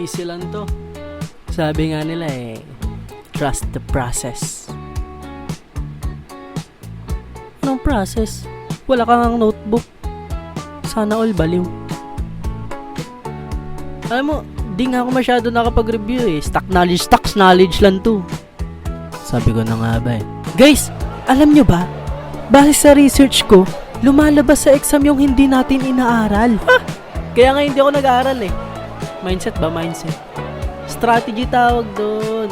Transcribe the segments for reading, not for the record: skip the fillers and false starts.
Easy lang to. Sabi nga nila trust the process. Anong process? Wala kang notebook. Sana all baliw. Alam mo, di nga ako masyado nakapag-review Stock knowledge lang to. Sabi ko na nga ba Guys, alam nyo ba? Base sa research ko, lumalabas sa exam yung hindi natin inaaral. Kaya nga hindi ako nag-aaral Mindset ba? Mindset. Strategy tawag doon.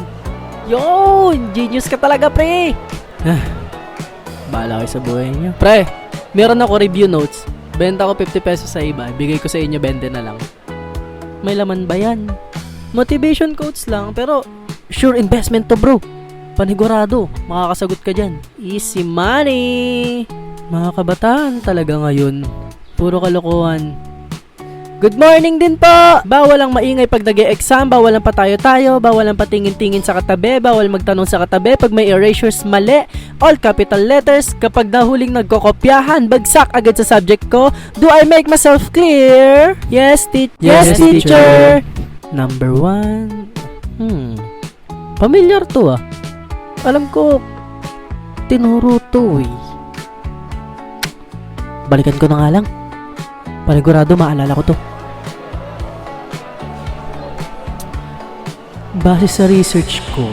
Yun! Genius ka talaga, pre! Bahala kayo sa buhay nyo. Pre, meron ako review notes. Benta ko 50 pesos sa iba. Bigay ko sa inyo 20 na lang. May laman ba yan? Motivation quotes lang, pero sure investment to, bro. Panigurado, makakasagot ka dyan. Easy money! Mga kabataan talaga ngayon. Puro kalokohan. Good morning din po! Bawal ang maingay pag nag-e-exam, bawal ang patayo-tayo, bawal ang patingin-tingin sa katabi, bawal magtanong sa katabi pag may erasures mali, all capital letters, kapag nahuling nagkokopyahan, bagsak agad sa subject ko. Do I make myself clear? Yes, yes teacher! Number 1. Familiar to Alam ko, tinuro to Balikan ko na nga lang. Panigurado maalala ko to. Base sa research ko,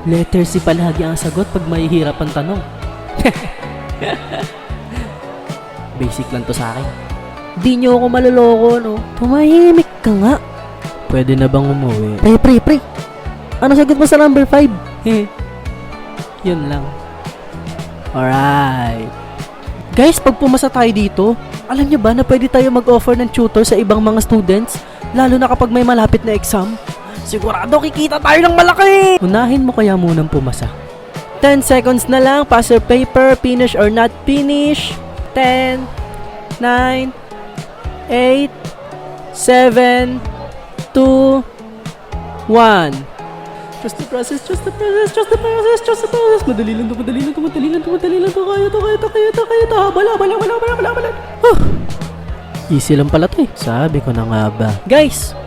letter C palagi ang sagot pag mahihirap ang tanong. Basic lang to sa akin. Di nyo ako maloloko, no? Tumahimik ka nga. Pwede na bang umuwi? Pre. Ano sagot mo sa number 5? Yun lang. Alright. Guys, pag pumasa tayo dito, alam nyo ba na pwede tayo mag-offer ng tutor sa ibang mga students? Lalo na kapag may malapit na exam? Sigurado kikita tayo ng malaki! Unahin mo kaya munang pumasa. 10 seconds na lang. Pass your paper. Finish or not finish. 10, 9, 8, 7, 2, 1. Trust the process. Madali lang to. Kaya to. Bala. Easy lang pala to Sabi ko na nga ba. Guys,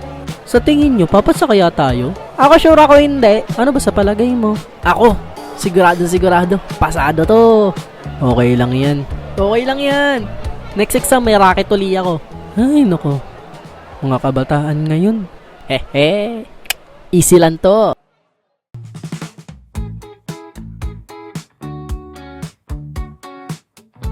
sa tingin nyo, papasa kaya tayo? Ako sure ako hindi. Ano ba sa palagay mo? Ako, sigurado. Pasado to. Okay lang yan. Next exam may racket uli ako. Ay, nako. Mga kabataan ngayon. Easy lang to.